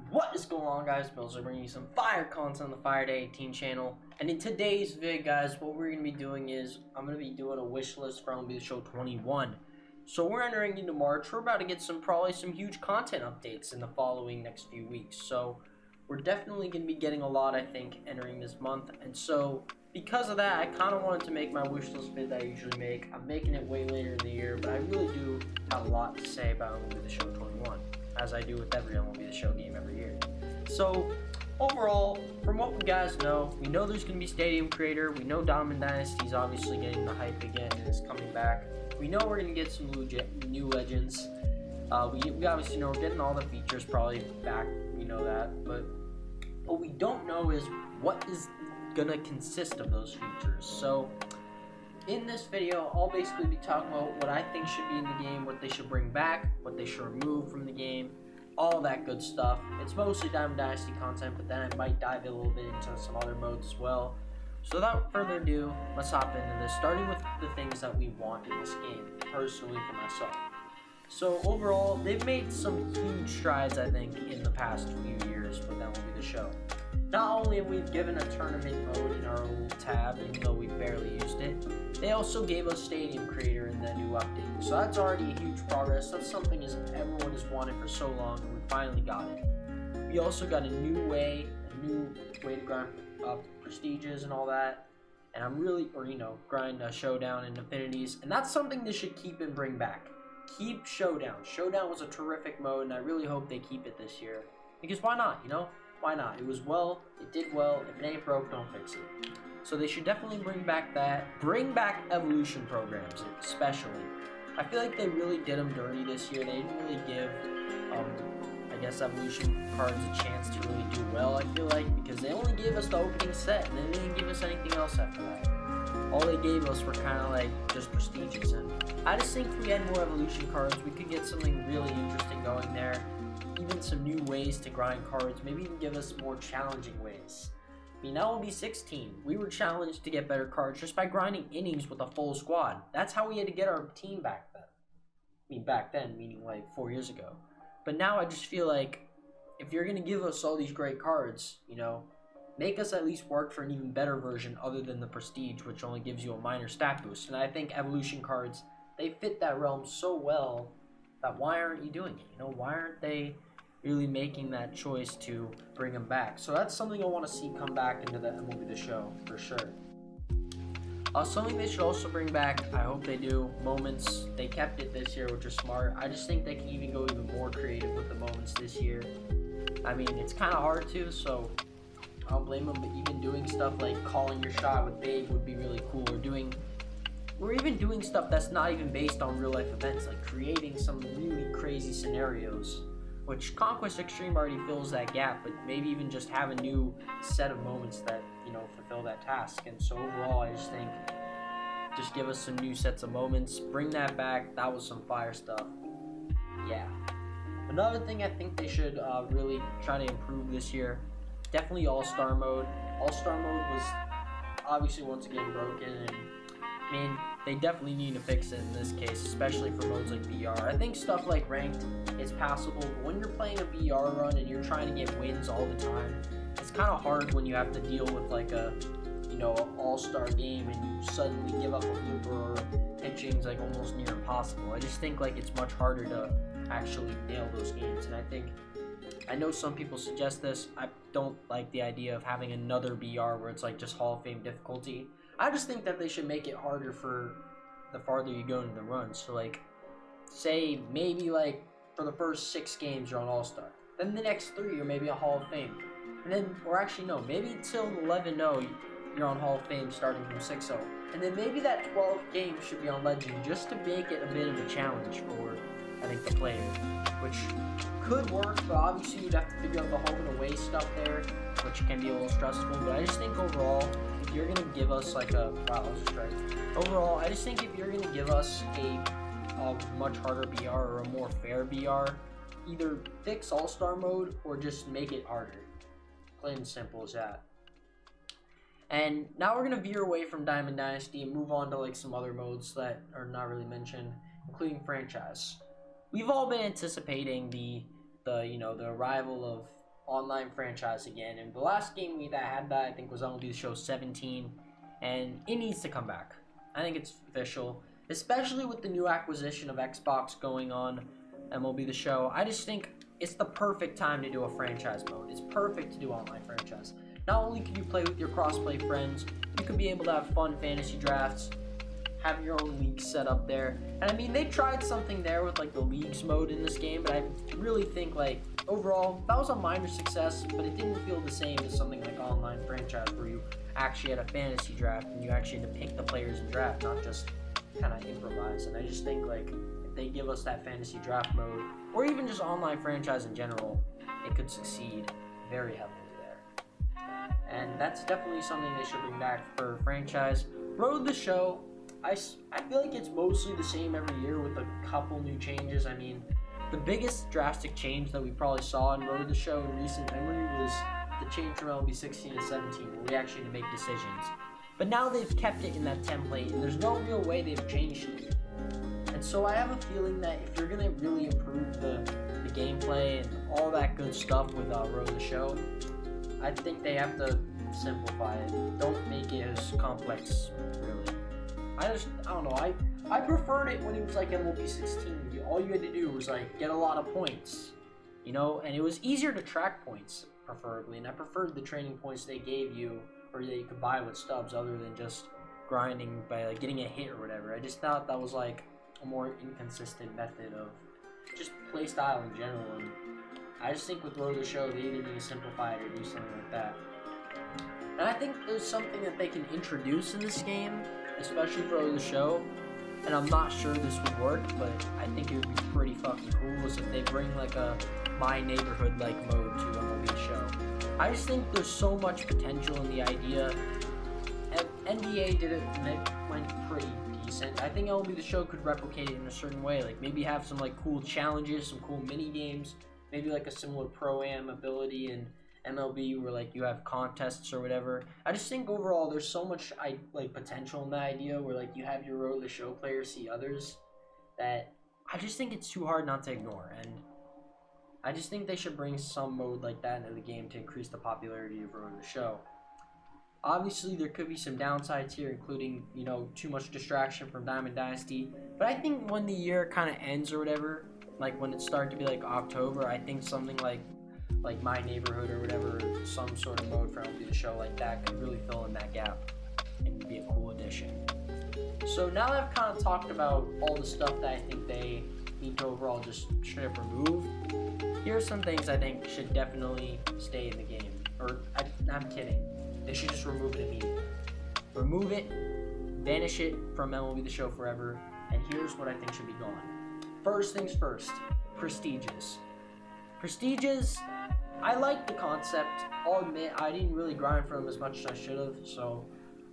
What is going on, guys? Bills are bringing you some fire content on the Fire Day 18 channel. And in today's vid, guys, what we're going to be doing is I'm going to be doing a wish list for MLB The Show 21. So we're entering into March. We're about to get probably some huge content updates in the following next few weeks. So we're definitely going to be getting a lot, I think, entering this month. And so because of that, I kind of wanted to make my wish list vid that I usually make. I'm making it way later in the year, but I really do have a lot to say about MLB The Show 21. As I do with every MLB The Show game every year. So, overall, from what we guys know, we know there's going to be Stadium Creator. We know Diamond Dynasty is obviously getting the hype again and is coming back. We know we're going to get some new legends. We obviously know we're getting all the features probably back. We know that. But what we don't know is what is going to consist of those features. So, in this video, I'll basically be talking about what I think should be in the game, what they should bring back, what they should remove from the game, all that good stuff. It's mostly Diamond Dynasty content, but then I might dive a little bit into some other modes as well. So without further ado, let's hop into this, starting with the things that we want in this game, personally for myself. So overall, they've made some huge strides, I think, in the past few years with MLB The Show. Not only have we given a tournament mode in our little tab, even though we barely used it, they also gave us Stadium Creator in the new update. So that's already a huge progress. That's something everyone has wanted for so long, and we finally got it. We also got a new way to grind prestiges and all that. And I'm really, grind Showdown and Affinities. And that's something they should keep and bring back. Keep Showdown. Showdown was a terrific mode, and I really hope they keep it this year. Because why not, Why not? It did well. If it ain't broke, don't fix it. So they should definitely bring back that. Bring back evolution programs, especially. I feel like they really did them dirty this year. They didn't really give, evolution cards a chance to really do well, I feel like, because they only gave us the opening set, and then they didn't give us anything else after that. All they gave us were kind of like just prestiges, and I just think if we had more evolution cards, we could get something really interesting going there. Even some new ways to grind cards, maybe even give us more challenging ways. I mean, MLB 16, we were challenged to get better cards just by grinding innings with a full squad. That's how we had to get our team back then. I mean, back then, meaning like 4 years ago. But now I just feel like if you're going to give us all these great cards, make us at least work for an even better version other than the Prestige, which only gives you a minor stat boost. And I think evolution cards, they fit that realm so well that why aren't you doing it? Why aren't they really making that choice to bring them back? So that's something I want to see come back into the MLB The Show for sure. Something they should also bring back, I hope they do, moments. They kept it this year, which is smart. I just think they can even go even more creative with the moments this year. I mean, it's kind of hard to, so I don't blame them, but even doing stuff like calling your shot with Babe would be really cool, or even doing stuff that's not even based on real life events, like creating some really crazy scenarios, which Conquest Extreme already fills that gap, but maybe even just have a new set of moments that, fulfill that task. And so overall, I just think, just give us some new sets of moments, bring that back. That was some fire stuff. Yeah. Another thing I think they should really try to improve this year, definitely All-Star Mode. All-Star Mode was obviously once again broken, and I mean, they definitely need to fix it in this case, especially for modes like BR. I think stuff like Ranked is passable, but when you're playing a BR run and you're trying to get wins all the time, it's kind of hard when you have to deal with like a, an all-star game and you suddenly give up a blooper or pitching's like almost near impossible. I just think like it's much harder to actually nail those games, and I know some people suggest this. I don't like the idea of having another BR where it's like just Hall of Fame difficulty. I just think that they should make it harder for the farther you go into the run. So like, say maybe like for the first 6 games you're on All-Star. Then the next 3 you're maybe a Hall of Fame. And then, or actually no, maybe till 11-0 you're on Hall of Fame starting from 6-0. And then maybe that 12th game should be on Legend just to make it a bit of a challenge for, I think, the player. Which could work, but obviously you'd have to figure out the home and away stuff there, which can be a little stressful. But I just think overall, if you're gonna give us like a overall, I just think if you're gonna give us a much harder BR or a more fair BR, either fix All-Star Mode or just make it harder. Plain and simple as that. And now we're gonna veer away from Diamond Dynasty and move on to like some other modes that are not really mentioned, including franchise. We've all been anticipating the arrival of online franchise again. And the last game that had that, I think, was MLB The Show 17, and it needs to come back. I think it's official, especially with the new acquisition of Xbox going on MLB The Show. I just think it's the perfect time to do a franchise mode. It's perfect to do online franchise. Not only can you play with your crossplay friends, you can be able to have fun fantasy drafts, have your own league set up there. And I mean, they tried something there with like the leagues mode in this game, but I really think like overall that was a minor success, but it didn't feel the same as something like online franchise where you actually had a fantasy draft and you actually had to pick the players in draft, not just kind of improvise. And I just think like if they give us that fantasy draft mode, or even just online franchise in general, it could succeed very heavily there. And that's definitely something they should bring back for franchise. Road the Show, I feel like it's mostly the same every year with a couple new changes. I mean, the biggest drastic change that we probably saw in Road the Show in recent memory was the change from MLB 16 to 17, where we actually had to make decisions. But now they've kept it in that template, and there's no real way they've changed it. And so I have a feeling that if you're going to really improve the gameplay and all that good stuff with Road the Show, I think they have to simplify it. Don't make it as complex, really. I don't know, I preferred it when it was like MLB 16. All you had to do was like get a lot of points, you know, and it was easier to track points, preferably, and I preferred the training points they gave you, or that you could buy with stubs, other than just grinding by like getting a hit or whatever. I just thought that was like a more inconsistent method of just play style in general, and I just think with Road the Show, they either need to simplify it or do something like that. And I think there's something that they can introduce in this game, especially for Road the Show, and I'm not sure this would work, but I think it would be pretty fucking cool, is if they bring like a My Neighborhood like mode to MLB The Show. I just think there's so much potential in the idea. NBA did it and it went pretty decent. I think MLB The Show could replicate it in a certain way, like maybe have some like cool challenges, some cool mini games, maybe like a similar pro-am ability in MLB where like you have contests or whatever. I just think overall there's so much potential in that idea where like you have your Road the Show players see others, that I just think it's too hard not to ignore. And I just think they should bring some mode like that into the game to increase the popularity of Road the Show. Obviously there could be some downsides here, including, you know, too much distraction from Diamond Dynasty, but I think when the year kind of ends or whatever, like when it started to be like October, I think something like My Neighborhood or whatever, some sort of mode for MLB The Show like that could really fill in that gap and be a cool addition. So now that I've kind of talked about all the stuff that I think they need to overall just straight up remove, here are some things I think should definitely stay in the game. I'm kidding. They should just remove it immediately. Remove it, banish it from MLB The Show forever, and here's what I think should be gone. First things first, prestiges. Prestiges, I like the concept. I'll admit I didn't really grind for them as much as I should have, so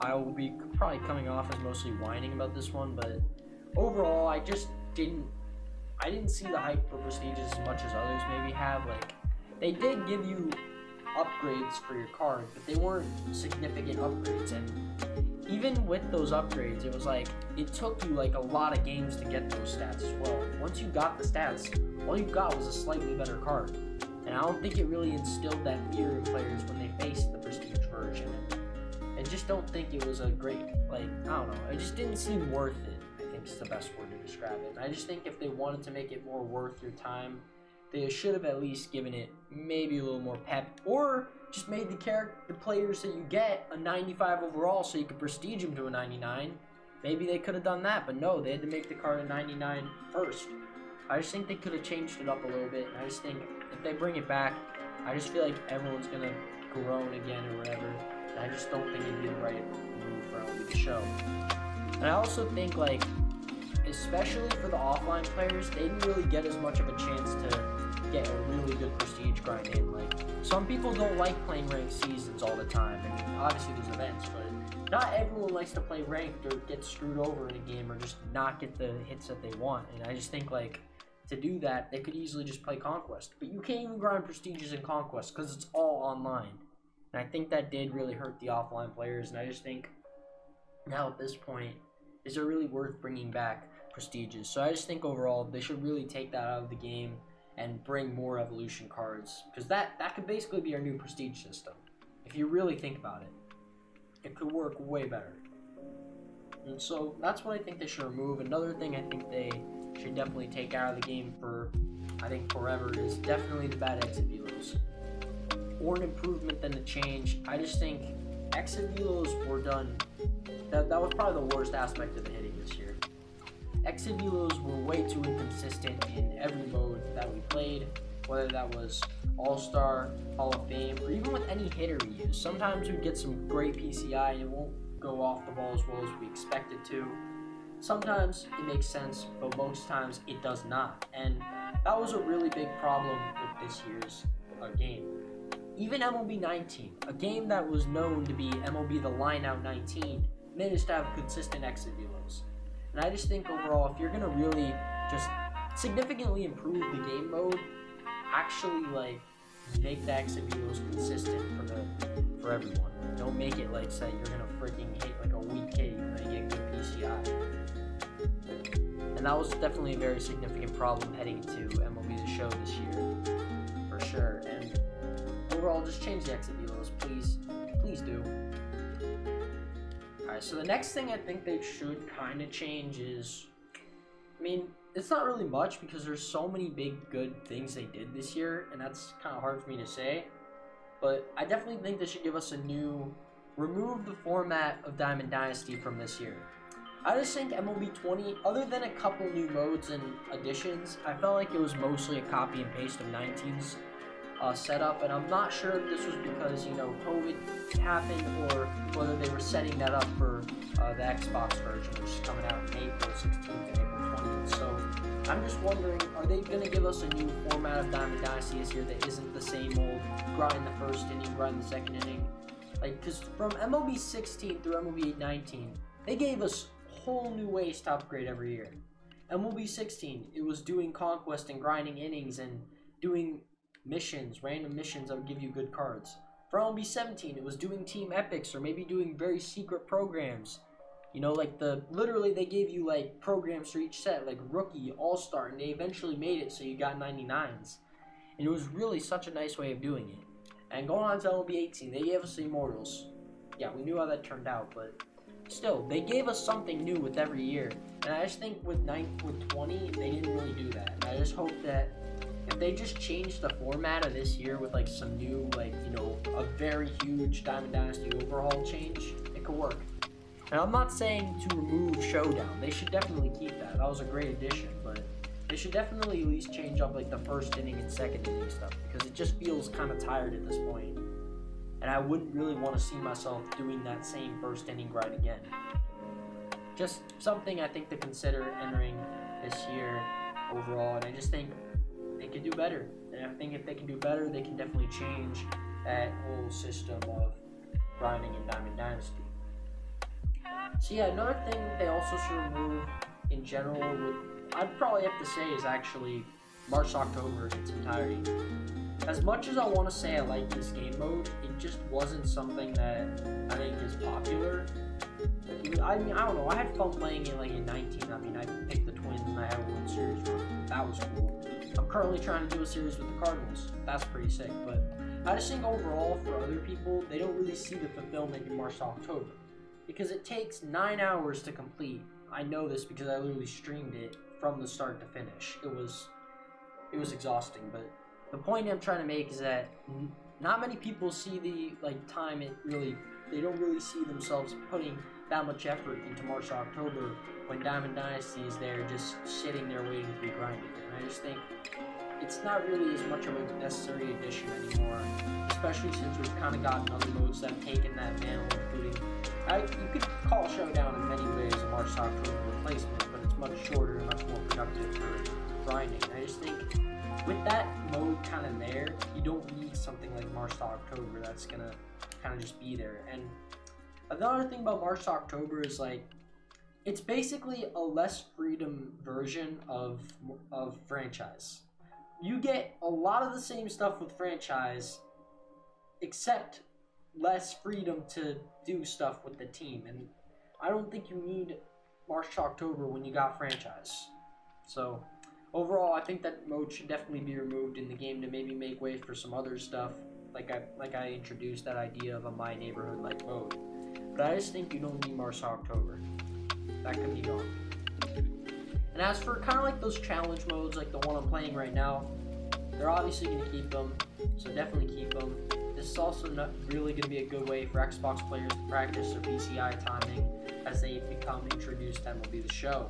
I will be probably coming off as mostly whining about this one, but overall I didn't see the hype for prestiges as much as others maybe have. Like, they did give you upgrades for your card, but they weren't significant upgrades, and even with those upgrades, it was like it took you like a lot of games to get those stats as well. Once you got the stats, all you got was a slightly better card, and I don't think it really instilled that fear in players when they faced the prestige version. I just don't think it was a great, like, I don't know, it just didn't seem worth it, I think is the best word to describe it. And I just think if they wanted to make it more worth your time, they should have at least given it maybe a little more pep, or just made the players that you get a 95 overall so you could prestige them to a 99. Maybe they could have done that, but no, they had to make the card a 99 first. I just think they could have changed it up a little bit, and I just think if they bring it back, I just feel like everyone's going to groan again or whatever, and I just don't think it'd be the right move for MLB The Show. And I also think, like, especially for the offline players, they didn't really get as much of a chance to get a really good prestige grind in. Like, some people don't like playing ranked seasons all the time, and obviously there's events, but not everyone likes to play ranked or get screwed over in a game or just not get the hits that they want. And I just think, like, to do that, they could easily just play Conquest, but you can't even grind prestiges in Conquest because it's all online. And I think that did really hurt the offline players, and I just think now at this point, is it really worth bringing back prestiges? So I just think overall they should really take that out of the game and bring more evolution cards, because that could basically be our new prestige system. If you really think about it, it could work way better. And so that's what I think they should remove. Another thing I think they should definitely take out of the game for, I think, forever is definitely the bad exit velos. Or an improvement than a change. I just think exit velos were done. That was probably the worst aspect of the hitting this year. Exit velos were way too inconsistent in every mode that we played, whether that was All-Star, Hall of Fame, or even with any hitter we use. Sometimes we'd get some great PCI and it won't go off the ball as well as we expect it to. Sometimes it makes sense, but most times it does not. And that was a really big problem with this year's game. Even MLB 19, a game that was known to be MLB The Lineout 19, managed to have consistent exit velos. And I just think overall, if you're going to really just significantly improve the game mode, actually like make the exit velos consistent for everyone. Don't make it like say you're gonna freaking hit like a weak hit even though you get good PCI. And that was definitely a very significant problem heading into MLB The Show this year, for sure. And overall, just change the exit velos, please do. Alright, so the next thing I think they should kind of change is, I mean, it's not really much because there's so many big good things they did this year, and that's kind of hard for me to say. But I definitely think they should give us remove the format of Diamond Dynasty from this year. I just think MLB 20, other than a couple new modes and additions, I felt like it was mostly a copy and paste of 19's setup, and I'm not sure if this was because, you know, COVID happened or whether they were setting that up for the Xbox version, which is coming out in April 16th and April 20th. So I'm just wondering, are they going to give us a new format of Diamond Dynasty this year that isn't the same old grind the first inning, grind the second inning? Like, because from MLB 16 through MLB 19, they gave us whole new ways to upgrade every year. MLB 16, it was doing conquest and grinding innings and doing missions, random missions that would give you good cards. For MLB 17, it was doing team epics or maybe doing very secret programs. You know, like literally they gave you like programs for each set, like rookie, all-star, and they eventually made it so you got 99s. And it was really such a nice way of doing it. And going on to MLB 18, they gave us the Immortals. Yeah, we knew how that turned out, but still, they gave us something new with every year. And I just think with 20, they didn't really do that. And I just hope that if they just changed the format of this year with like some new, like, you know, a very huge Diamond Dynasty overhaul change, it could work. And I'm not saying to remove Showdown. They should definitely keep that. That was a great addition, but they should definitely at least change up like the first inning and second inning stuff, because it just feels kind of tired at this point. And I wouldn't really want to see myself doing that same first inning grind again. Just something I think to consider entering this year overall, and I just think they could do better. And I think if they can do better, they can definitely change that whole system of grinding in Diamond Dynasty. So yeah, another thing they also should remove in general, I'd probably have to say, is actually March October in its entirety. As much as I want to say I like this game mode, it just wasn't something that I think is popular. I mean, I don't know, I had fun playing it like in 19. I mean, I picked the Twins and I had a World Series run. That was cool. I'm currently trying to do a series with the Cardinals. That's pretty sick, but I just think overall for other people, they don't really see the fulfillment in March to October, because it takes 9 hours to complete. I know this because I literally streamed it from the start to finish. It was exhausting, but the point I'm trying to make is that not many people see the time it really. They don't really see themselves putting that much effort into March to October when Diamond Dynasty is there just sitting there waiting to be grinded. And I just think it's not really as much of a necessary addition anymore, especially since we've kind of gotten other modes that have taken that mantle, including, you could call Showdown in many ways a March to October replacement, but it's much shorter and much more productive for grinding. And I just think with that mode kind of there, you don't need something like March to October that's gonna kind of just be there. And another thing about March to October is like, it's basically a less freedom version of franchise. You get a lot of the same stuff with franchise, except less freedom to do stuff with the team. And I don't think you need March to October when you got franchise. So overall, I think that mode should definitely be removed in the game to maybe make way for some other stuff. Like I introduced that idea of a My Neighborhood like mode. But I just think you don't need March October. That could be gone. And as for kind of like those challenge modes, like the one I'm playing right now, they're obviously going to keep them, so definitely keep them. This is also not really going to be a good way for Xbox players to practice their PCI timing as they become introduced to MLB The Show,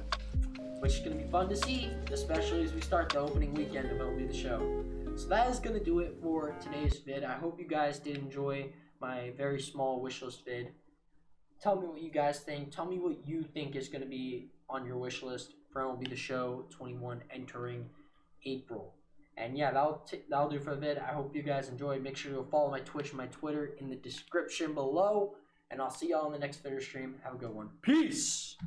which is going to be fun to see, especially as we start the opening weekend of MLB The Show. So that is going to do it for today's vid. I hope you guys did enjoy my very small wishlist vid. Tell me what you guys think. Tell me what you think is going to be on your wish list for MLB The Show 21 entering April. And yeah, that'll do for the vid. I hope you guys enjoyed. Make sure to follow my Twitch and my Twitter in the description below. And I'll see y'all in the next video stream. Have a good one. Peace!